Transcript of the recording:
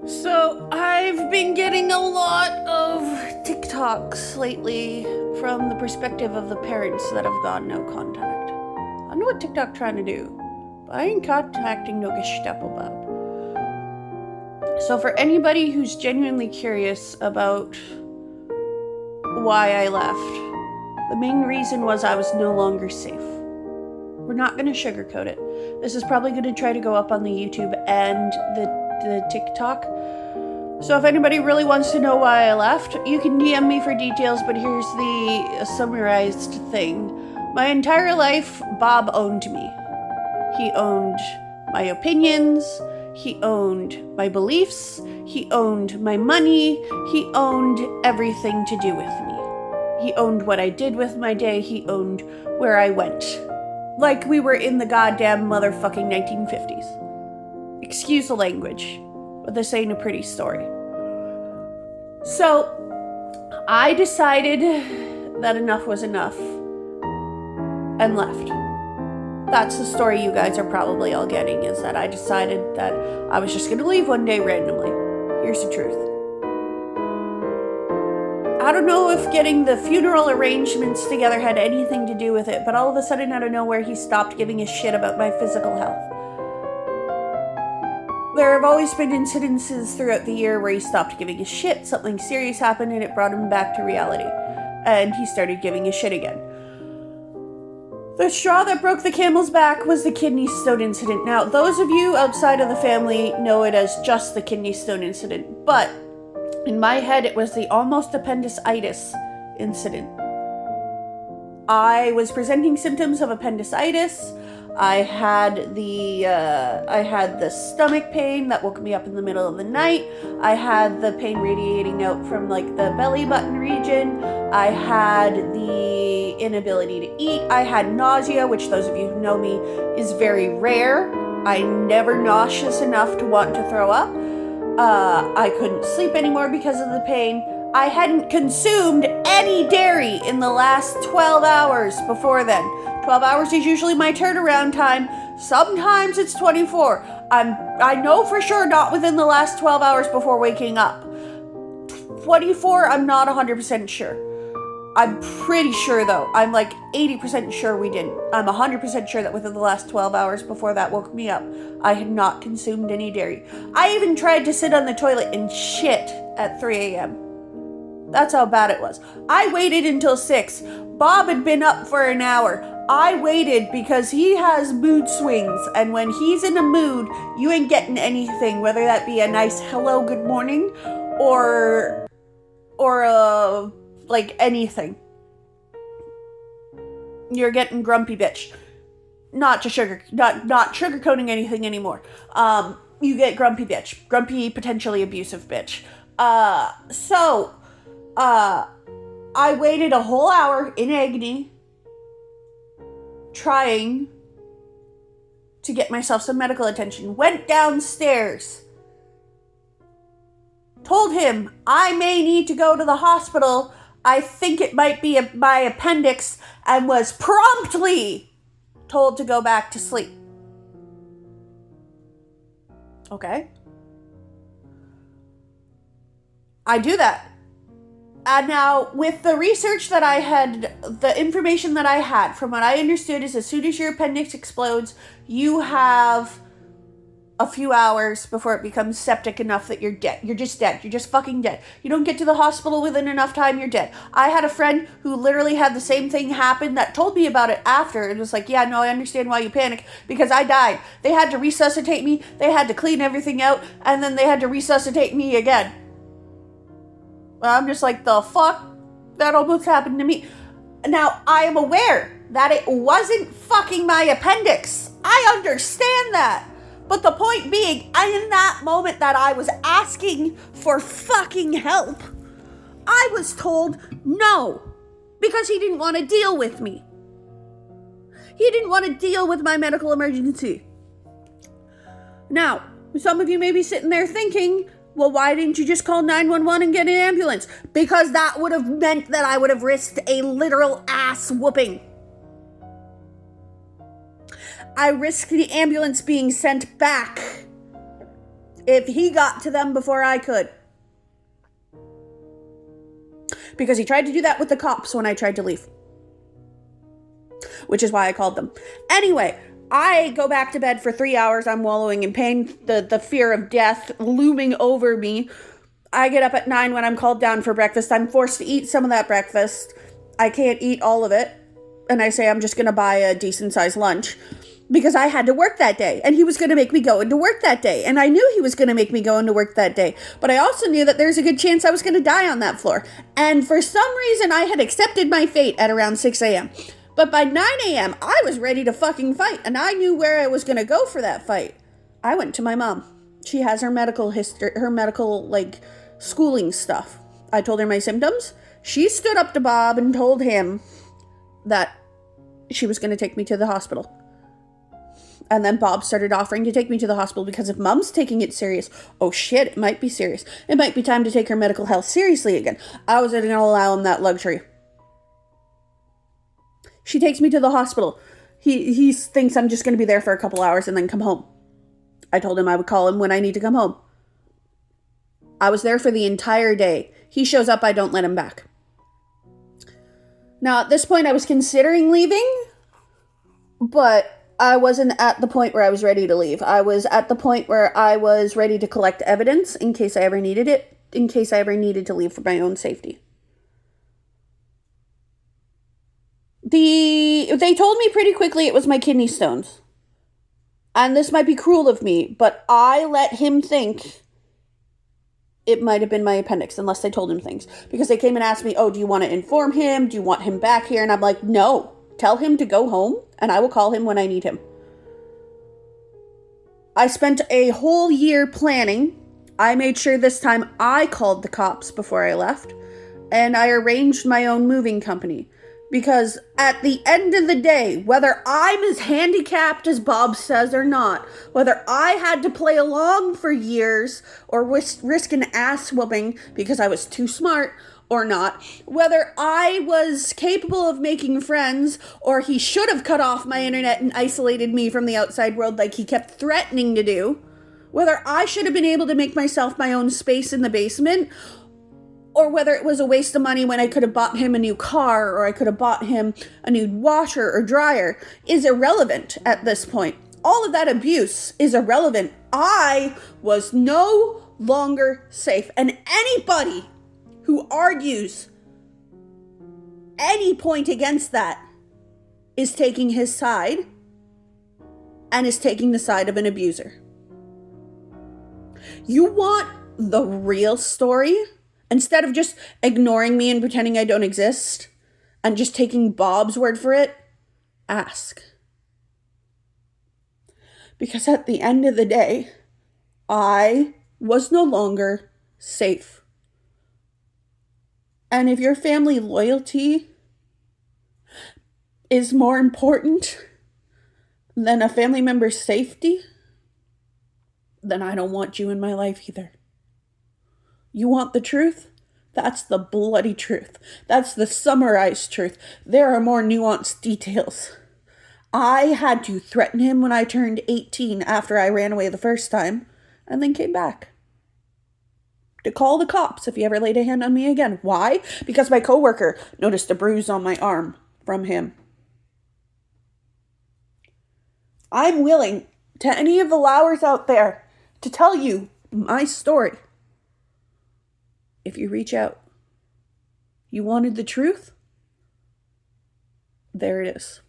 So, I've been getting a lot of TikToks lately from the perspective of the parents that have got no contact. I know what TikTok trying to do, but I ain't contacting no Gestapo Bob. So, for anybody who's genuinely curious about why I left, the main reason was I was no longer safe. We're not going to sugarcoat it. This is probably going to try to go up on the YouTube and the TikTok. So if anybody really wants to know why I left, you can DM me for details, but here's the summarized thing. My entire life, Bob owned me. He owned my opinions, he owned my beliefs, he owned my money, he owned everything to do with me. He owned what I did with my day, he owned where I went. Like we were in the goddamn motherfucking 1950s. Excuse the language, but this ain't a pretty story. So, I decided that enough was enough and left. That's the story you guys are probably all getting, is that I decided that I was just gonna leave one day randomly. Here's the truth. I don't know if getting the funeral arrangements together had anything to do with it, but all of a sudden out of nowhere he stopped giving a shit about my physical health. There have always been incidences throughout the year where he stopped giving a shit, something serious happened and it brought him back to reality. And he started giving a shit again. The straw that broke the camel's back was the kidney stone incident. Now, those of you outside of the family know it as just the kidney stone incident, but in my head it was the almost appendicitis incident. I was presenting symptoms of appendicitis. I had the stomach pain that woke me up in the middle of the night. I had the pain radiating out from like the belly button region. I had the inability to eat. I had nausea, which those of you who know me is very rare. I'm never nauseous enough to want to throw up. I couldn't sleep anymore because of the pain. I hadn't consumed any dairy in the last 12 hours before then. 12 hours is usually my turnaround time. Sometimes it's 24. I know for sure not within the last 12 hours before waking up. 24, I'm not 100% sure. I'm pretty sure though. I'm like 80% sure we didn't. I'm 100% sure that within the last 12 hours before that woke me up, I had not consumed any dairy. I even tried to sit on the toilet and shit at 3 a.m. That's how bad it was. I waited until 6. Bob had been up for an hour. I waited because he has mood swings, and when he's in a mood, you ain't getting anything, whether that be a nice hello, good morning, or like anything. You're getting grumpy bitch. Not sugarcoating anything anymore. You get grumpy bitch. Grumpy, potentially abusive bitch. I waited a whole hour in agony trying to get myself some medical attention. Went downstairs. Told him I may need to go to the hospital. I think it might be my appendix, and was promptly told to go back to sleep. Okay. I do that. And now, with the research that I had, the information that I had, from what I understood is as soon as your appendix explodes, you have a few hours before it becomes septic enough that you're dead. You're just dead. You're just fucking dead. You don't get to the hospital within enough time, you're dead. I had a friend who literally had the same thing happen that told me about it after. It was like, yeah, no, I understand why you panic, because I died. They had to resuscitate me. They had to clean everything out, and then they had to resuscitate me again. I'm just like, the fuck? That almost happened to me. Now, I am aware that it wasn't fucking my appendix. I understand that. But the point being, in that moment that I was asking for fucking help, I was told no. Because he didn't want to deal with me. He didn't want to deal with my medical emergency. Now, some of you may be sitting there thinking, well, why didn't you just call 911 and get an ambulance? Because that would have meant that I would have risked a literal ass whooping. I risked the ambulance being sent back if he got to them before I could. Because he tried to do that with the cops when I tried to leave. Which is why I called them. Anyway, I go back to bed for 3 hours. I'm wallowing in pain. The fear of death looming over me. I get up at 9 when I'm called down for breakfast. I'm forced to eat some of that breakfast. I can't eat all of it. And I say I'm just going to buy a decent sized lunch. Because I had to work that day. And he was going to make me go into work that day. And I knew he was going to make me go into work that day. But I also knew that there's a good chance I was going to die on that floor. And for some reason, I had accepted my fate at around 6 a.m. But by 9 a.m., I was ready to fucking fight. And I knew where I was going to go for that fight. I went to my mom. She has her medical history, her medical, schooling stuff. I told her my symptoms. She stood up to Bob and told him that she was going to take me to the hospital. And then Bob started offering to take me to the hospital because if Mom's taking it serious, oh shit, it might be serious. It might be time to take her medical health seriously again. I wasn't going to allow him that luxury. She takes me to the hospital. He thinks I'm just going to be there for a couple hours and then come home. I told him I would call him when I need to come home. I was there for the entire day. He shows up, I don't let him back. Now, at this point, I was considering leaving, but I wasn't at the point where I was ready to leave. I was at the point where I was ready to collect evidence in case I ever needed it, in case I ever needed to leave for my own safety. They told me pretty quickly it was my kidney stones. And this might be cruel of me, but I let him think it might have been my appendix, unless they told him things. Because they came and asked me, oh, do you want to inform him? Do you want him back here? And I'm like, no. Tell him to go home, and I will call him when I need him. I spent a whole year planning. I made sure this time I called the cops before I left, and I arranged my own moving company. Because at the end of the day, whether I'm as handicapped as Bob says or not, whether I had to play along for years or risk an ass whooping because I was too smart or not, whether I was capable of making friends or he should have cut off my internet and isolated me from the outside world like he kept threatening to do, whether I should have been able to make myself my own space in the basement, or whether it was a waste of money when I could have bought him a new car or I could have bought him a new washer or dryer, is irrelevant at this point. All of that abuse is irrelevant. I was no longer safe. And anybody who argues any point against that is taking his side and is taking the side of an abuser. You want the real story? Instead of just ignoring me and pretending I don't exist and just taking Bob's word for it, ask. Because at the end of the day, I was no longer safe. And if your family loyalty is more important than a family member's safety, then I don't want you in my life either. You want the truth? That's the bloody truth. That's the summarized truth. There are more nuanced details. I had to threaten him when I turned 18 after I ran away the first time, and then came back. To call the cops if he ever laid a hand on me again. Why? Because my coworker noticed a bruise on my arm from him. I'm willing to any of the Lowers out there to tell you my story. If you reach out. You wanted the truth? There it is.